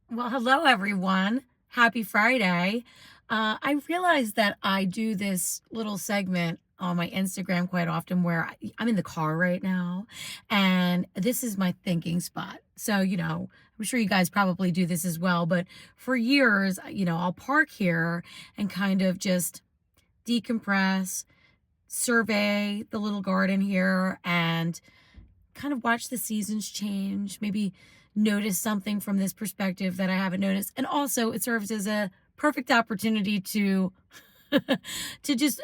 Well, hello everyone. Happy Friday. I realize that I do this little segment on my Instagram quite often where I'm in the car right now, and this is my thinking spot. So, I'm sure you guys probably do this as well, but for years, I'll park here and kind of just decompress, survey the little garden here, and kind of watch the seasons change, maybe notice something from this perspective that I haven't noticed. And also it serves as a perfect opportunity to to just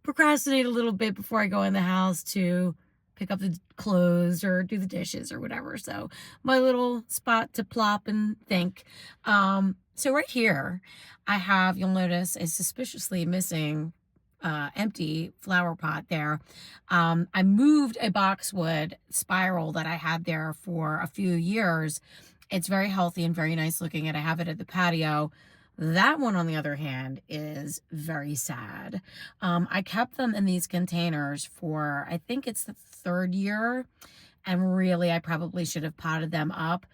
procrastinate a little bit before I go in the house to pick up the clothes or do the dishes or whatever. So my little spot to plop and think. So right here, I have, you'll notice, a suspiciously missing empty flower pot there. I moved a boxwood spiral that I had there for a few years. It's very healthy and very nice looking, and I have it at the patio. That one, on the other hand, is very sad. I kept them in these containers for, I think it's the third year, and really, I probably should have potted them up.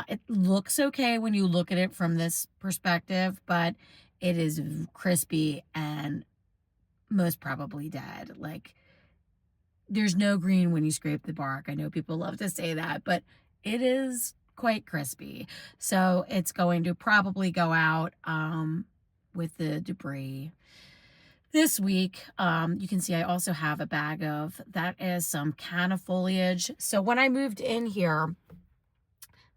It looks okay when you look at it from this perspective, but it is crispy and most probably dead. Like, there's no green when you scrape the bark. I know people love to say that, but it is quite crispy. So it's going to probably go out with the debris this week. You can see I also have a bag of, that is some canna foliage. So when I moved in here,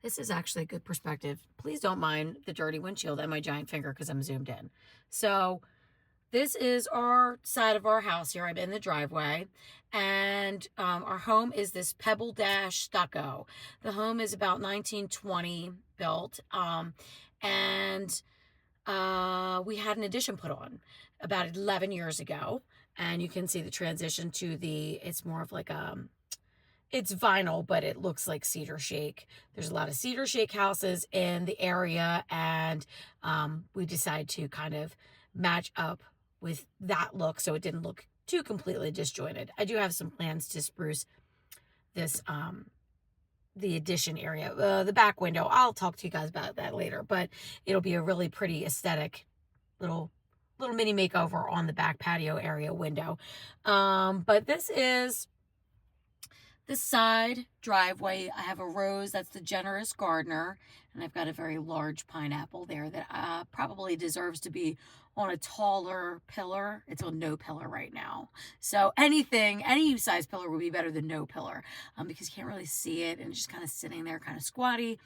this is actually a good perspective. Please don't mind the dirty windshield and my giant finger because I'm zoomed in. So this is our side of our house here. I'm in the driveway, and our home is this pebble dash stucco. The home is about 1920 built, and we had an addition put on about 11 years ago, and you can see the transition to it's more of like it's vinyl, but it looks like cedar shake. There's a lot of cedar shake houses in the area, and we decided to kind of match up with that look so it didn't look too completely disjointed. I do have some plans to spruce this the addition area, the back window. I'll talk to you guys about that later, but it'll be a really pretty aesthetic little mini makeover on the back patio area window. But this is the side driveway. I have a rose, that's the generous gardener, and I've got a very large pineapple there that probably deserves to be on a taller pillar. It's on no pillar right now. So any size pillar would be better than no pillar, because you can't really see it and it's just kind of sitting there kind of squatty.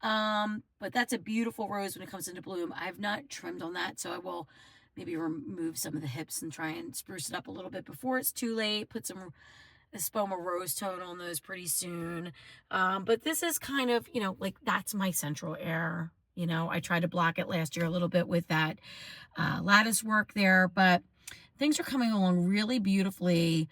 But that's a beautiful rose when it comes into bloom. I've not trimmed on that, so I will maybe remove some of the hips and try and spruce it up a little bit before it's too late. Put some Espoma rose tone on those pretty soon. But this is kind of, like, that's my central air. I tried to block it last year a little bit with that lattice work there, but things are coming along really beautifully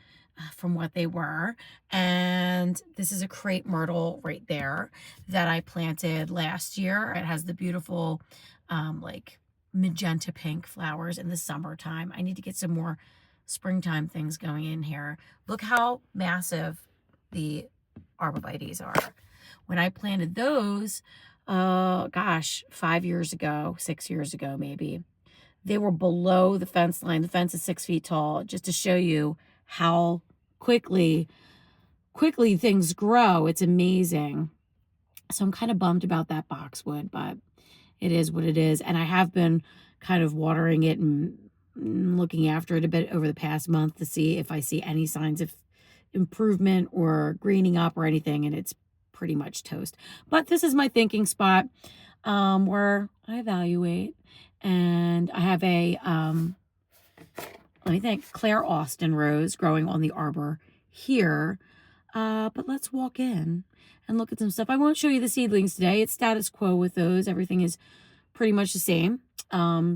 from what they were. And this is a crepe myrtle right there that I planted last year. It has the beautiful like magenta pink flowers in the summertime. I need to get some more springtime things going in here. Look how massive the arborvitaes are. When I planted those, gosh, 5 years ago, 6 years ago maybe, they were below the fence line. The fence is 6 feet tall, just to show you how quickly things grow. It's amazing. So I'm kind of bummed about that boxwood, but it is what it is. And I have been kind of watering it and looking after it a bit over the past month to see if I see any signs of improvement or greening up or anything, and it's pretty much toast. But this is my thinking spot where I evaluate, and I have a let me think, Claire Austin rose growing on the arbor here. But let's walk in and look at some stuff. I won't show you the seedlings today. It's status quo with those. Everything is pretty much the same.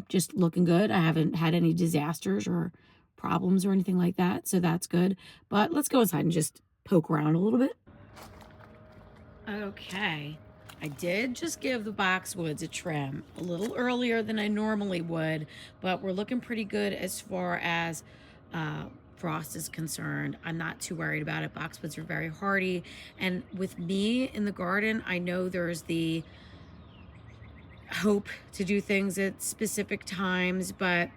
Just looking good. I haven't had any disasters or problems or anything like that, so that's good. But let's go inside and just poke around a little bit. Okay, I did just give the boxwoods a trim a little earlier than I normally would, but we're looking pretty good as far as frost is concerned. I'm not too worried about it. Boxwoods are very hardy, and with me in the garden, I know there's the hope to do things at specific times, but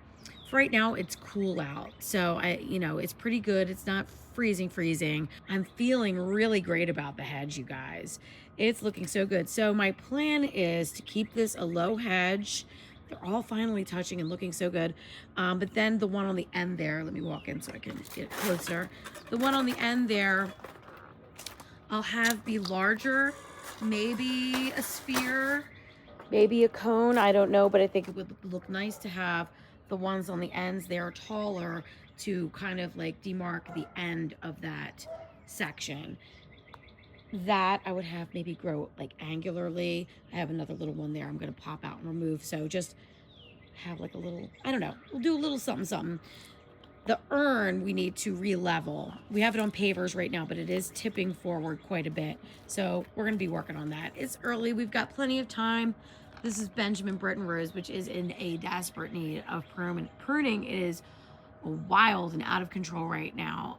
for right now it's cool out. So it's pretty good. It's not freezing. I'm feeling really great about the hedge, you guys. It's looking so good. So my plan is to keep this a low hedge. They're all finally touching and looking so good. But then the one on the end there, let me walk in so I can get closer. The one on the end there, I'll have be larger, maybe a sphere, maybe a cone, I don't know, but I think it would look nice to have the ones on the ends there taller to kind of like demarc the end of that section. That I would have maybe grow like angularly. I have another little one there I'm going to pop out and remove. So just have like a little, I don't know, we'll do a little something. The urn we need to re-level. We have it on pavers right now, but it is tipping forward quite a bit. So we're going to be working on that. It's early. We've got plenty of time. This is Benjamin Breton Rose, which is in a desperate need of pruning. Pruning is wild and out of control right now.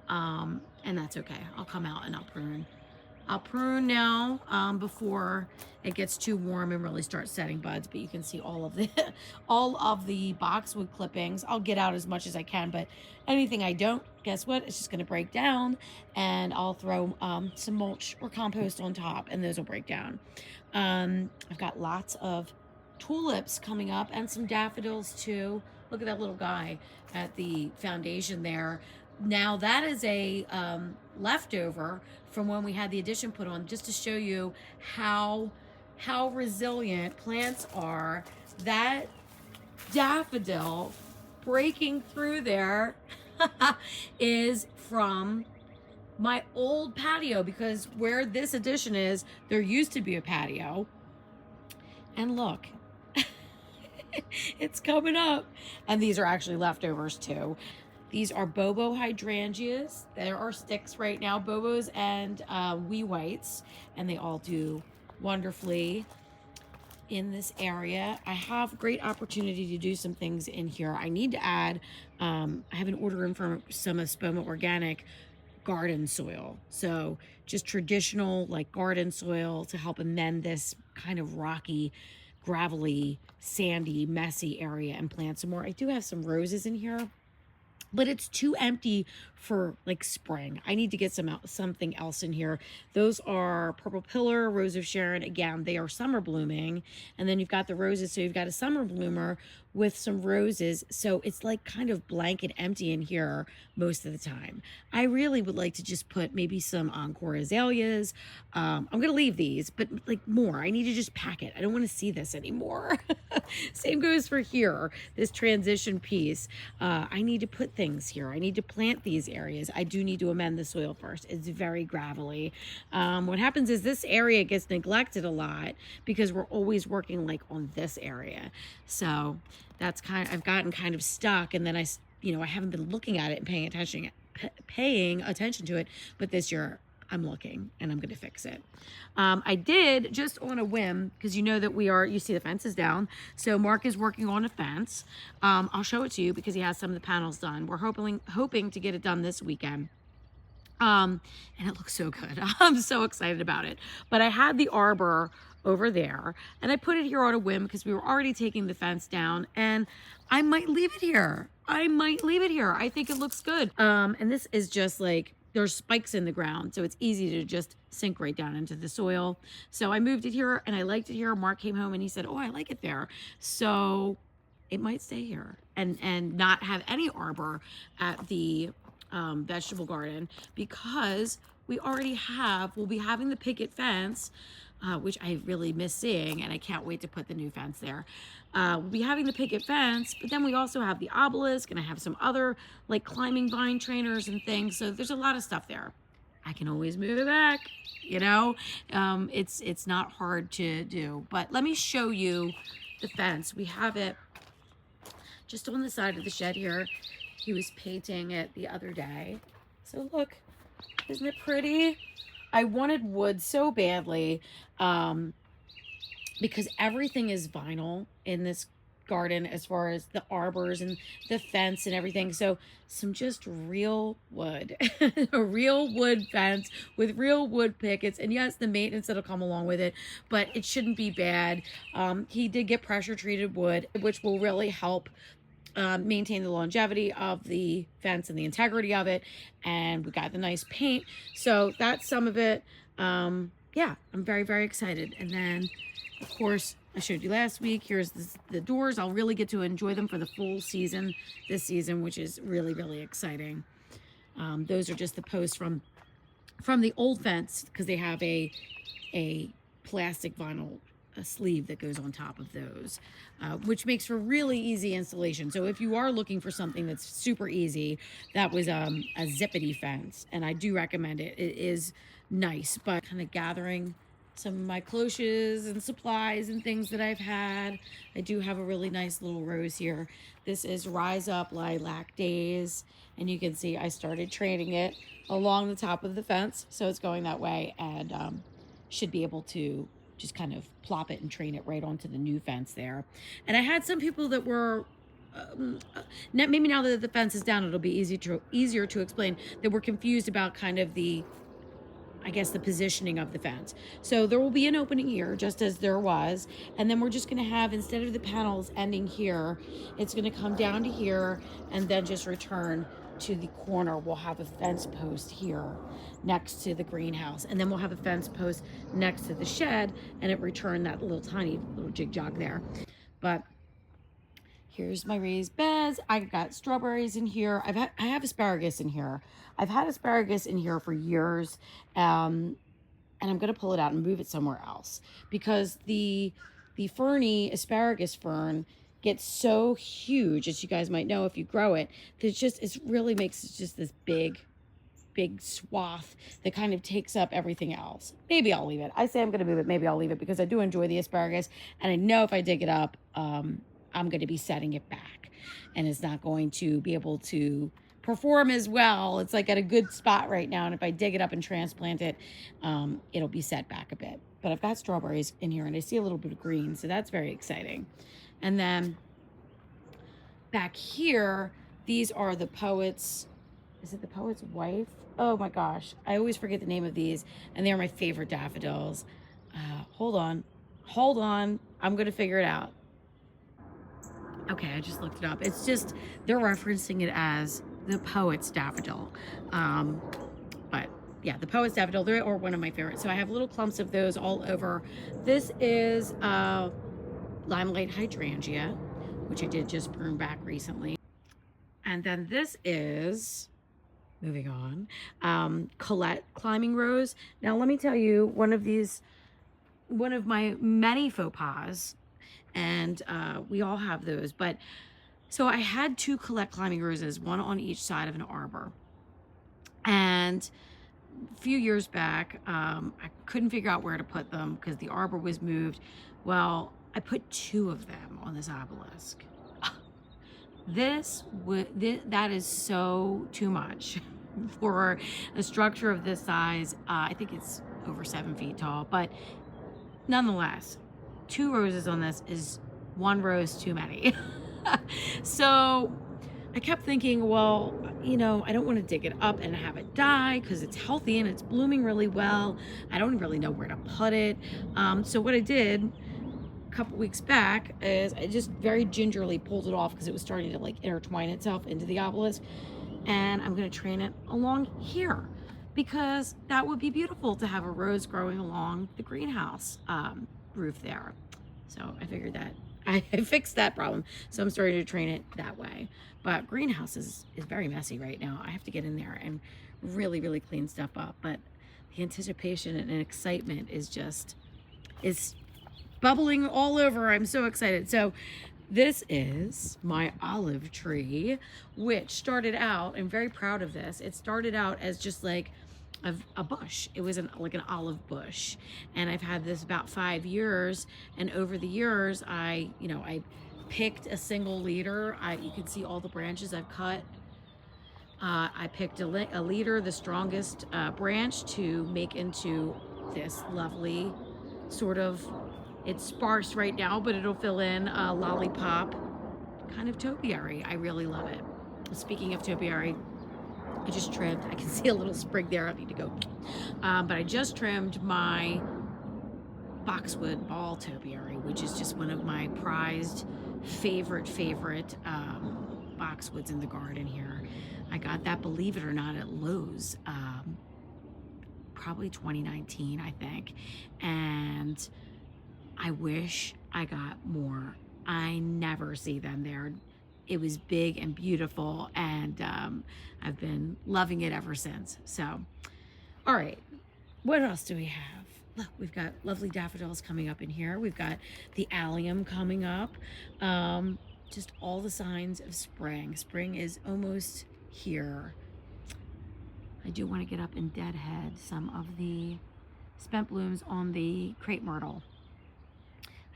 And that's okay. I'll come out and I'll prune. I'll prune now before it gets too warm and really starts setting buds. But you can see all of the all of the boxwood clippings. I'll get out as much as I can, but anything I don't, guess what? It's just going to break down, and I'll throw some mulch or compost on top, and those will break down. I've got lots of tulips coming up and some daffodils too. Look at that little guy at the foundation there. Now that is a leftover from when we had the addition put on, just to show you how resilient plants are. That daffodil breaking through there is from my old patio, because where this addition is, there used to be a patio. And look, it's coming up. And these are actually leftovers too. These are Bobo hydrangeas. There are sticks right now, Bobos and wee whites, and they all do wonderfully in this area. I have great opportunity to do some things in here. I need to add, I have an order in for some Espoma organic garden soil. So just traditional like garden soil to help amend this kind of rocky, gravelly, sandy, messy area and plant some more. I do have some roses in here, but it's too empty for like spring. I need to get something else in here. Those are Purple Pillar, Rose of Sharon. Again, they are summer blooming. And then you've got the roses. So you've got a summer bloomer with some roses. So it's like kind of blank and empty in here most of the time. I really would like to just put maybe some Encore azaleas. I'm going to leave these, but like more. I need to just pack it. I don't want to see this anymore. Same goes for here, this transition piece. I need to put things here. I need to plant these areas. I do need to amend the soil first. It's very gravelly. What happens is this area gets neglected a lot because we're always working like on this area. So that's I've gotten kind of stuck, and then I haven't been looking at it and paying attention to it. But this year I'm looking and I'm going to fix it. I did just on a whim, because you know that you see the fence is down. So Mark is working on a fence. I'll show it to you because he has some of the panels done. We're hoping to get it done this weekend. And it looks so good. I'm so excited about it. But I had the arbor over there, and I put it here on a whim because we were already taking the fence down, and I might leave it here. I think it looks good. And this is just like, there's spikes in the ground, so it's easy to just sink right down into the soil. So I moved it here, and I liked it here. Mark came home and he said, oh, I like it there. So it might stay here and not have any arbor at the vegetable garden, because we'll be having the picket fence, which I really miss seeing, and I can't wait to put the new fence there. We'll be having the picket fence, but then we also have the obelisk, and I have some other like climbing vine trainers and things. So there's a lot of stuff there. I can always move it back, it's not hard to do. But let me show you the fence. We have it just on the side of the shed here. He was painting it the other day. So look, isn't it pretty? I wanted wood so badly because everything is vinyl in this garden as far as the arbors and the fence and everything. So some just real wood, a real wood fence with real wood pickets. And yes, the maintenance that'll come along with it, but it shouldn't be bad. He did get pressure treated wood, which will really help maintain the longevity of the fence and the integrity of it. And we got the nice paint. So that's some of it. Yeah, I'm very, very excited. And then, of course, I showed you last week. Here's the doors. I'll really get to enjoy them for the full season this season, which is really, really exciting. Those are just the posts from the old fence, because they have a plastic vinyl sleeve that goes on top of those, which makes for really easy installation. So if you are looking for something that's super easy, that was a zippity fence, and I do recommend it. It is nice, but kind of gathering some of my cloches and supplies and things that I've had. I do have a really nice little rose here. This is Rise Up Lilac Days, and you can see I started training it along the top of the fence, so it's going that way, and should be able to just kind of plop it and train it right onto the new fence there. And I had some people that were maybe now that the fence is down, it'll be easier to explain, that we're confused about kind of the, I guess, the positioning of the fence. So there will be an opening here, just as there was, and then we're just going to have, instead of the panels ending here, it's going to come down to here and then just return to the corner. We'll have a fence post here next to the greenhouse, and then we'll have a fence post next to the shed, and it returned that little tiny little jig jog there. But here's my raised beds. I got strawberries in here. I have asparagus in here. I've had asparagus in here for years, and I'm going to pull it out and move it somewhere else, because the ferny asparagus fern gets so huge, as you guys might know if you grow it, that it really makes it just this big swath that kind of takes up everything else. Maybe I'll leave it. I say I'm going to move it. Maybe I'll leave it, because I do enjoy the asparagus, and I know if I dig it up, I'm going to be setting it back, and it's not going to be able to perform as well. It's like at a good spot right now, and if I dig it up and transplant it, it'll be set back a bit. But I've got strawberries in here, and I see a little bit of green, so that's very exciting. And then back here, these are the poet's, is it the poet's wife? Oh my gosh, I always forget the name of these, and they're my favorite daffodils. Hold on, I'm gonna figure it out. Okay, I just looked it up. It's just, they're referencing it as the poet's daffodil. But yeah, the poet's daffodil, they are one of my favorites. So I have little clumps of those all over. This is limelight hydrangea, which I did just prune back recently. And then this is, moving on, Colette climbing rose. Now let me tell you, one of my many faux pas, and we all have those, but so I had 2 Colette climbing roses, one on each side of an arbor. And a few years back, I couldn't figure out where to put them because the arbor was moved. Well, I put 2 of them on this obelisk. That is so too much for a structure of this size. I think it's over 7 feet tall, but nonetheless, 2 roses on this is 1 rose too many. So I kept thinking, well, you know, I don't want to dig it up and have it die, because it's healthy and it's blooming really well. I don't really know where to put it. So what I did a couple weeks back is I just very gingerly pulled it off, because it was starting to like intertwine itself into the obelisk, and I'm going to train it along here, because that would be beautiful to have a rose growing along the greenhouse roof there. So I figured that I fixed that problem, so I'm starting to train it that way. But greenhouse is very messy right now. I have to get in there and really clean stuff up, but the anticipation and excitement is bubbling all over. I'm so excited. So this is my olive tree, which started out, I'm very proud of this, it started out as just like a bush. It was like an olive bush, and I've had this about 5 years, and over the years I picked a single leader. You can see all the branches I've cut. I picked a leader, the strongest branch, to make into this lovely sort of It's sparse right now, but it'll fill in a lollipop kind of topiary. I really love it. Speaking of topiary, I just trimmed, I can see a little sprig there, I need to go. But I just trimmed my boxwood ball topiary, which is just one of my prized favorite boxwoods in the garden here. I got that, believe it or not, at Lowe's, probably 2019, I think. And I wish I got more. I never see them there. It was big and beautiful, and I've been loving it ever since. So, all right, what else do we have? Look, we've got lovely daffodils coming up in here. We've got the allium coming up. Just all the signs of spring. Spring is almost here. I do want to get up and deadhead some of the spent blooms on the crepe myrtle.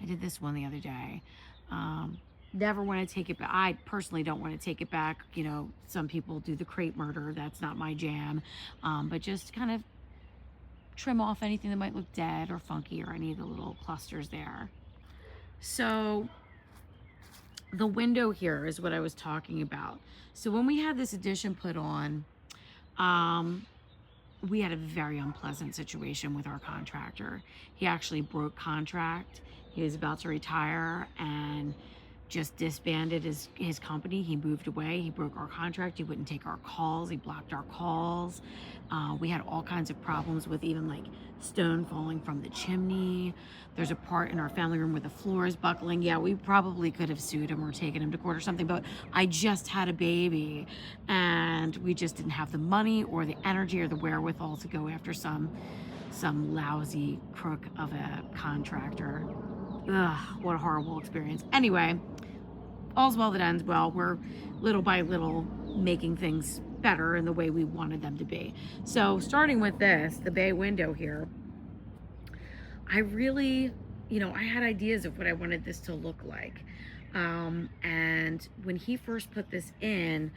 I did this one the other day. Never want to take it back. I personally don't want to take it back. You know, some people do the crepe myrtle. That's not my jam. But just kind of trim off anything that might look dead or funky or any of the little clusters there. So the window here is what I was talking about. So when we had this addition put on, we had a very unpleasant situation with our contractor. He actually broke contract. He was about to retire and just disbanded his company. He moved away. He broke our contract. He wouldn't take our calls. He blocked our calls. We had all kinds of problems with even like stone falling from the chimney. There's a part in our family room where the floor is buckling. Yeah, we probably could have sued him or taken him to court or something, but I just had a baby and we just didn't have the money or the energy or the wherewithal to go after some lousy crook of a contractor. Ugh, what a horrible experience. Anyway, all's well that ends well. We're little by little making things better in the way we wanted them to be. So starting with this, the bay window here, I really, I had ideas of what I wanted this to look like. And when he first put this in,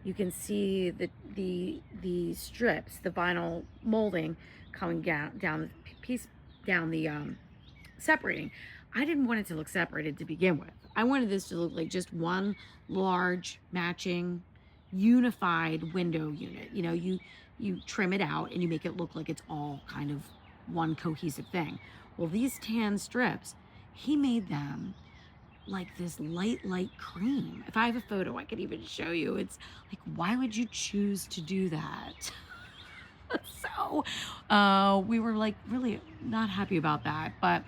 you can see the strips, the vinyl molding coming down the piece, down the separating. I didn't want it to look separated to begin with. I wanted this to look like just one large matching unified window unit. You trim it out and you make it look like it's all kind of one cohesive thing. Well, these tan strips, he made them like this light cream. If I have a photo, I could even show you. It's like, why would you choose to do that? So we were like really not happy about that. But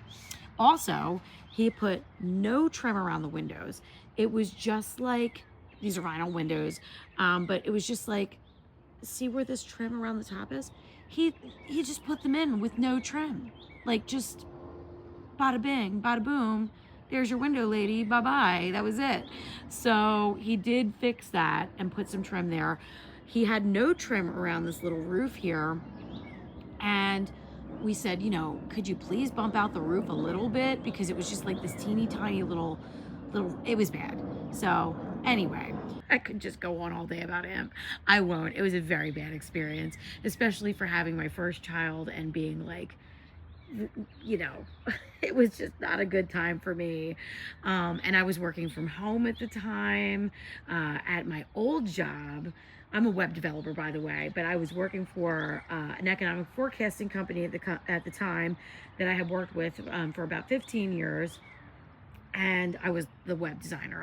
also, he put no trim around the windows. It was just like, these are vinyl windows, but it was just like, see where this trim around the top is? He just put them in with no trim. Like just bada bing, bada boom, there's your window, lady, bye-bye. That was it. So he did fix that and put some trim there. He had no trim around this little roof here. And we said, could you please bump out the roof a little bit? Because it was just like this teeny tiny little, it was bad. So anyway, I could just go on all day about him. I won't. It was a very bad experience, especially for having my first child and being like, it was just not a good time for me. And I was working from home at the time, at my old job. I'm a web developer, by the way, but I was working for an economic forecasting company at the time that I had worked with for about 15 years. And I was the web designer.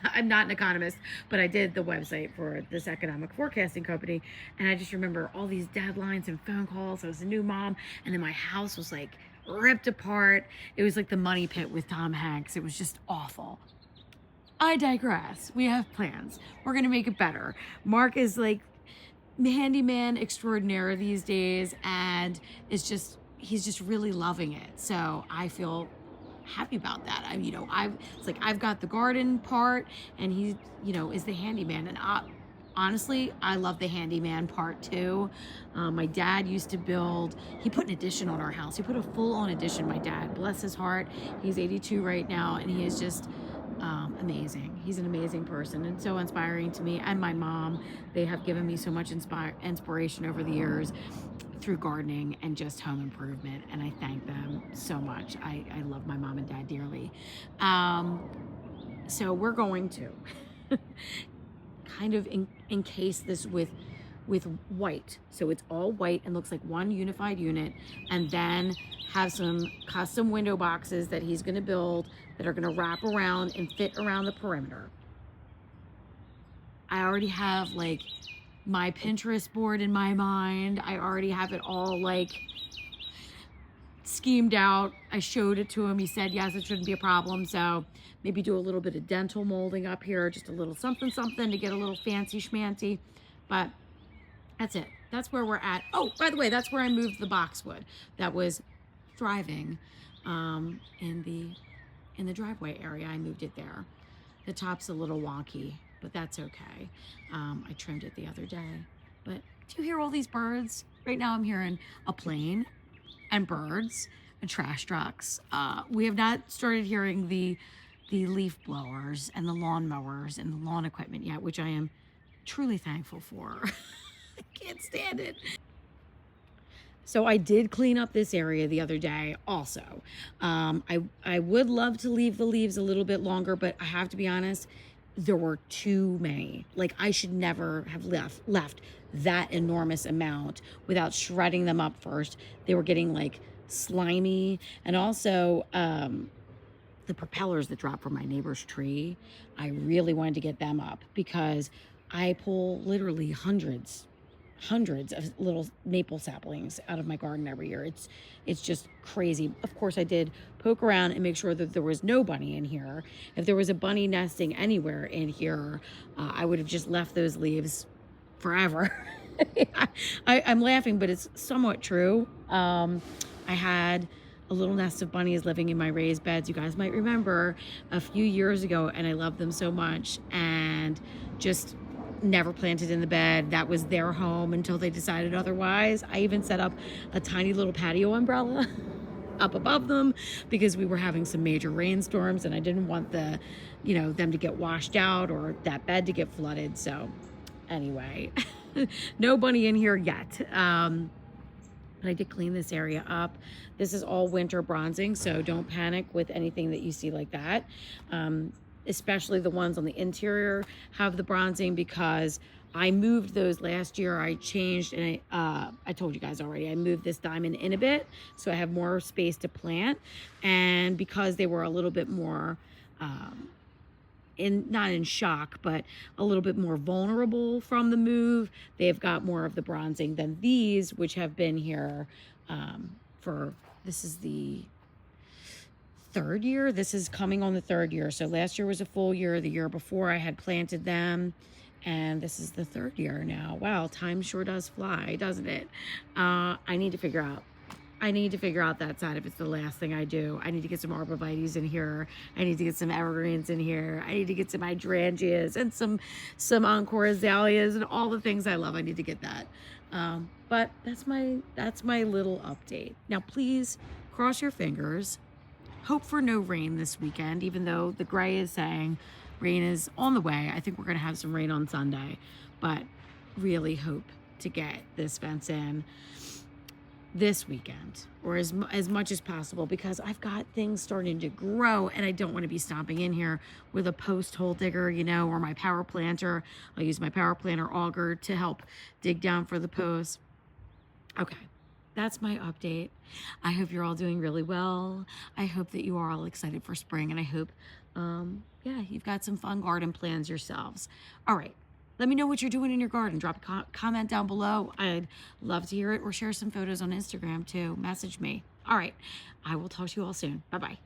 I'm not an economist, but I did the website for this economic forecasting company. And I just remember all these deadlines and phone calls. I was a new mom, and then my house was like ripped apart. It was like the money pit with Tom Hanks. It was just awful. I digress. We have plans. We're going to make it better. Mark is like handyman extraordinaire these days, and he's just really loving it. So I feel happy about that. It's like I've got the garden part, and he, is the handyman. And honestly, I love the handyman part too. My dad used to build, he put an addition on our house. He put a full-on addition, my dad, bless his heart. He's 82 right now, and he is just amazing. He's an amazing person and so inspiring to me and my mom. They have given me so much inspiration over the years. through gardening and just home improvement, and I thank them so much. I love my mom and dad dearly. So we're going to kind of encase this with white, so it's all white and looks like one unified unit, and then have some custom window boxes that he's going to build that are going to wrap around and fit around the perimeter. I already have like my Pinterest board in my mind. I already have it all like schemed out. I showed it to him. He said yes, it shouldn't be a problem. So maybe do a little bit of dental molding up here, just a little something to get a little fancy schmancy. But that's it. That's where we're at. Oh, by the way, that's where I moved the boxwood that was thriving in the driveway area. I moved it there. The top's a little wonky, but that's okay. I trimmed it the other day. But do you hear all these birds? Right now I'm hearing a plane and birds and trash trucks. We have not started hearing the leaf blowers and the lawn mowers and the lawn equipment yet, which I am truly thankful for. I can't stand it. So I did clean up this area the other day also. I would love to leave the leaves a little bit longer, but I have to be honest, there were too many. Like, I should never have left that enormous amount without shredding them up first. They were getting like slimy, and also the propellers that drop from my neighbor's tree, I really wanted to get them up because I pull literally hundreds of little maple saplings out of my garden every year. It's just crazy. Of course, I did poke around and make sure that there was no bunny in here. If there was a bunny nesting anywhere in here, I would have just left those leaves forever. I'm laughing, but it's somewhat true. I had a little nest of bunnies living in my raised beds, you guys might remember, a few years ago, and I loved them so much, and just never planted in the bed. That was their home until they decided otherwise. I even set up a tiny little patio umbrella up above them because we were having some major rainstorms and I didn't want them to get washed out or that bed to get flooded. So anyway, no bunny in here yet. But I did clean this area up. This is all winter bronzing, so don't panic with anything that you see like that. Especially the ones on the interior have the bronzing because I moved those last year. I changed, and I told you guys already, I moved this diamond in a bit so I have more space to plant. And because they were a little bit more not in shock, but a little bit more vulnerable from the move, they've got more of the bronzing than these, which have been here this is the third year. This is coming on the third year. So last year was a full year. The year before I had planted them, and this is the third year now. Wow, time sure does fly, doesn't it? I need to figure out that side if it's the last thing I do. I need to get some arborvitaes in here. I need to get some evergreens in here. I need to get some hydrangeas and some encore azaleas and all the things I love. I need to get that. But that's my little update. Now, please cross your fingers. Hope for no rain this weekend, even though the gray is saying rain is on the way. I think we're going to have some rain on Sunday, but really hope to get this fence in this weekend or as much as possible because I've got things starting to grow and I don't want to be stomping in here with a post hole digger, or my power planter. I'll use my power planter auger to help dig down for the posts. Okay. That's my update. I hope you're all doing really well. I hope that you are all excited for spring, and I hope, you've got some fun garden plans yourselves. All right, let me know what you're doing in your garden. Drop a comment down below. I'd love to hear it, or share some photos on Instagram too. Message me. All right, I will talk to you all soon. Bye-bye.